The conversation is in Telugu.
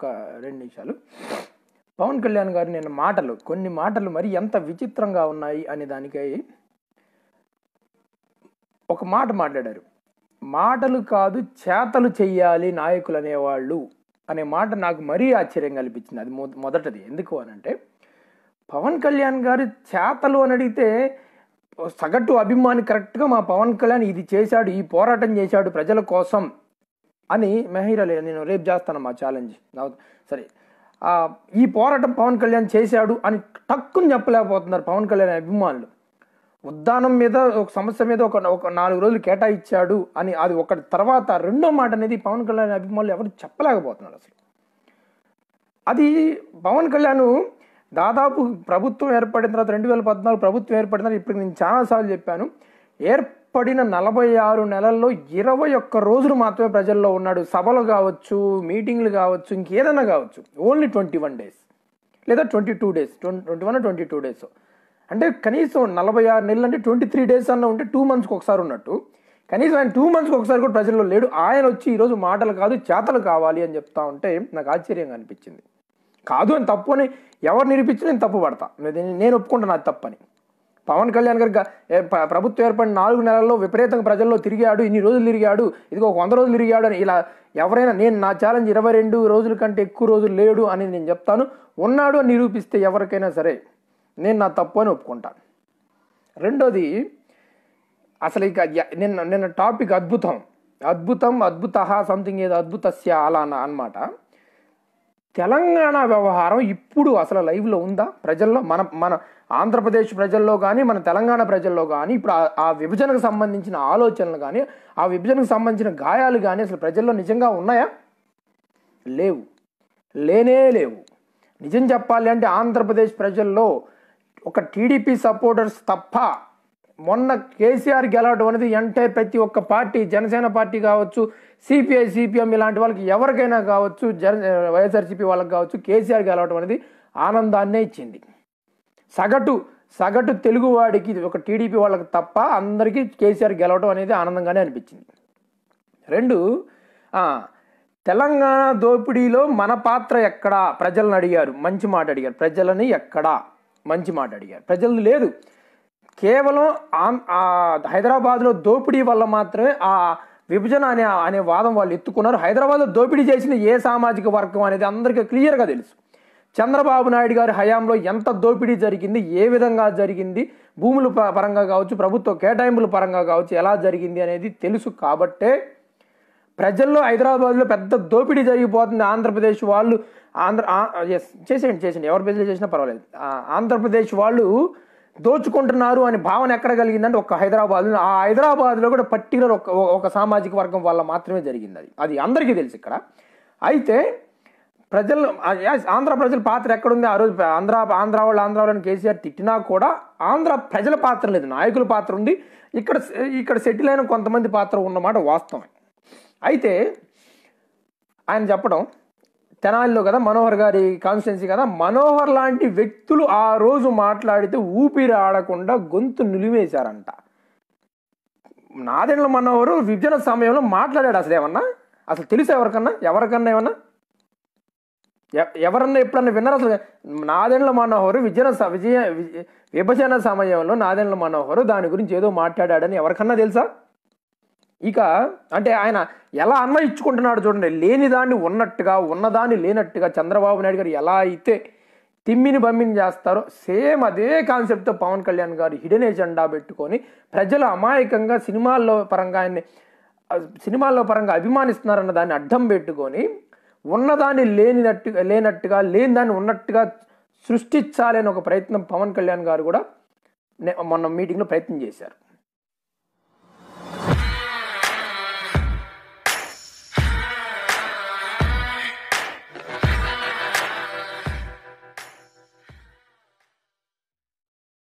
ఒక్క 2 నిమిషాలు. పవన్ కళ్యాణ్ గారు నిన్న కొన్ని మాటలు మరి ఎంత విచిత్రంగా ఉన్నాయి అనే దానికై ఒక మాట మాట్లాడారు. మాటలు కాదు చేతలు చెయ్యాలి నాయకులు అనేవాళ్ళు అనే మాట నాకు మరీ ఆశ్చర్యం కల్పించింది. అది మొదటిది. ఎందుకు అనంటే, పవన్ కళ్యాణ్ గారు చేతలు అని అడిగితే సగటు అభిమాని కరెక్ట్గా మా పవన్ కళ్యాణ్ ఇది చేశాడు, ఈ పోరాటం చేశాడు ప్రజల కోసం అని మెహీరాలే నేను రేపు చేస్తాను మా ఛాలెంజ్ సరే ఈ పోరాటం పవన్ కళ్యాణ్ చేశాడు అని టక్కుని చెప్పలేకపోతున్నారు పవన్ కళ్యాణ్ అభిమానులు. ఉద్దానం మీద ఒక సమస్య మీద ఒక 4 రోజులు కేటాయించాడు అని అది ఒకటి. తర్వాత రెండో మాట అనేది పవన్ కళ్యాణ్ అభిమానులు ఎవరు చెప్పలేకపోతున్నారు అసలు. అది పవన్ కళ్యాణ్ దాదాపు ప్రభుత్వం ఏర్పడిన తర్వాత 2014 ప్రభుత్వం ఏర్పడిన తర్వాత ఇప్పుడు నేను చాలాసార్లు చెప్పాను, ఏర్పడిన 46 నెలల్లో 21 రోజులు మాత్రమే ప్రజల్లో ఉన్నాడు. సభలు కావచ్చు, మీటింగ్లు కావచ్చు, ఇంకేదైనా కావచ్చు. ఓన్లీ 21 days లేదా 22 days, 21 22 days. అంటే కనీసం 46 నెలలు అంటే 23 days అన్న ఉంటే 2 monthsకి ఒకసారి ఉన్నట్టు, కనీసం ఆయన 2 monthsకి ఒకసారి కూడా ప్రజల్లో లేడు. ఆయన వచ్చి ఈరోజు మాటలు కాదు చేతలు కావాలి అని చెప్తా ఉంటే నాకు ఆశ్చర్యంగా అనిపించింది. కాదు అని తప్పు అని ఎవరు నిరూపించి నేను తప్పు పడతా, నేను ఒప్పుకుంటాను అది తప్పని. పవన్ కళ్యాణ్ గారు ప్రభుత్వం ఏర్పడిన 4 నెలల్లో విపరీతంగా ప్రజల్లో తిరిగాడు, ఇన్ని రోజులు తిరిగాడు, ఇదిగో 100 రోజులు తిరిగాడు అని ఇలా ఎవరైనా, నేను నా ఛాలెంజ్ 22 రోజుల కంటే ఎక్కువ రోజులు లేడు అని నేను చెప్తాను. ఉన్నాడు అని నిరూపిస్తే ఎవరికైనా సరే నేను నా తప్పు అని ఒప్పుకుంటాను. రెండోది, అసలు ఇక నిన్న టాపిక్ అద్భుతం అద్భుత సంథింగ్ ఏదో అద్భుతస్య అలా అన్నమాట. తెలంగాణ వ్యవహారం ఇప్పుడు అసలు లైవ్లో ఉందా ప్రజల్లో? మన ఆంధ్రప్రదేశ్ ప్రజల్లో కానీ మన తెలంగాణ ప్రజల్లో కానీ ఇప్పుడు ఆ విభజనకు సంబంధించిన ఆలోచనలు కానీ ఆ విభజనకు సంబంధించిన గాయాలు కానీ అసలు ప్రజల్లో నిజంగా ఉన్నాయా? లేవు. నిజం చెప్పాలి అంటే ఆంధ్రప్రదేశ్ ప్రజల్లో ఒక టీడీపీ సపోర్టర్స్ తప్ప మొన్న కేసీఆర్ గెలవడం అనేది ఎంటైర్ ప్రతి ఒక్క పార్టీ, జనసేన పార్టీ కావచ్చు, సిపిఐ సిపిఎం ఇలాంటి వాళ్ళకి ఎవరికైనా కావచ్చు, వైఎస్ఆర్సీపీ వాళ్ళకి కావచ్చు, కేసీఆర్ గెలవడం అనేది ఆనందాన్నే ఇచ్చింది. సగటు తెలుగువాడికి ఒక టీడీపీ వాళ్ళకి తప్ప అందరికీ కేసీఆర్ గెలవడం అనేది ఆనందంగానే అనిపించింది. 2, తెలంగాణ దోపిడీలో మన పాత్ర ఎక్కడా ప్రజలను అడిగారు, మంచి మాట అడిగారు. ప్రజలని ఎక్కడా మంచి మాట అడిగారు, ప్రజలు లేదు. కేవలం హైదరాబాద్లో దోపిడీ వల్ల మాత్రమే ఆ విభజన అనే వాదం వాళ్ళు ఎత్తుకున్నారు. హైదరాబాద్లో దోపిడీ చేసిన ఏ సామాజిక వర్గం అనేది అందరికీ క్లియర్గా తెలుసు. చంద్రబాబు నాయుడు గారి హయాంలో ఎంత దోపిడీ జరిగింది, ఏ విధంగా జరిగింది, భూముల పరంగా కావచ్చు, ప్రభుత్వ కేటాయింపుల పరంగా కావచ్చు ఎలా జరిగింది అనేది తెలుసు. కాబట్టే ప్రజల్లో హైదరాబాద్లో పెద్ద దోపిడీ జరిగిపోతుంది, ఆంధ్రప్రదేశ్ వాళ్ళు చేసేయండి ఎవరు ప్రజలు చేసినా పర్వాలేదు, ఆంధ్రప్రదేశ్ వాళ్ళు దోచుకుంటున్నారు అనే భావన ఎక్కడ కలిగిందంటే ఒక హైదరాబాద్లో. ఆ హైదరాబాద్లో కూడా పర్టికులర్ ఒక సామాజిక వర్గం వల్ల మాత్రమే జరిగింది. అది అందరికీ తెలుసు ఇక్కడ. అయితే ఆంధ్ర ప్రజల పాత్ర ఎక్కడుంది? ఆ రోజు ఆంధ్ర వాళ్ళని కేసీఆర్ తిట్టినా కూడా ఆంధ్ర ప్రజల పాత్ర లేదు, నాయకుల పాత్ర ఉంది. ఇక్కడ సెటిల్ అయిన కొంతమంది పాత్ర ఉన్నమాట వాస్తవం. అయితే ఆయన చెప్పడం తెనాలిలో కదా, మనోహర్ గారి కాన్స్టిట్యున్సీ కదా, మనోహర్ లాంటి వ్యక్తులు ఆ రోజు మాట్లాడితే ఊపిరి ఆడకుండా గొంతు నిలిమేశారంట. నాదెండ్ల మనోహర్ విభజన సమయంలో మాట్లాడాడు. అసలు తెలుసా ఎవరికన్నా ఎవరన్నా ఎప్పుడన్నా విన్నారా? అసలు నాదెండ్ల మనోహర్ విభజన సమయంలో నాదెండ్ల మనోహర్ దాని గురించి ఏదో మాట్లాడాడని ఎవరికన్నా తెలుసా? ఇక అంటే ఆయన ఎలా అన్వయించుకుంటున్నాడు చూడండి. లేని దాన్ని ఉన్నట్టుగా, ఉన్నదాన్ని లేనట్టుగా చంద్రబాబు నాయుడు గారు ఎలా అయితే తిమ్మిని బమ్మిని చేస్తారో సేమ్ అదే కాన్సెప్ట్తో పవన్ కళ్యాణ్ గారు హిడెన్ ఎజెండా పెట్టుకొని ప్రజలు అమాయకంగా సినిమాల్లో పరంగా అభిమానిస్తున్నారన్న దాన్ని అడ్డం పెట్టుకొని ఉన్నదాన్ని లేనట్టుగా లేని దాన్ని ఉన్నట్టుగా సృష్టించాలని ఒక ప్రయత్నం పవన్ కళ్యాణ్ గారు కూడా మొన్న మీటింగ్లో ప్రయత్నం చేశారు.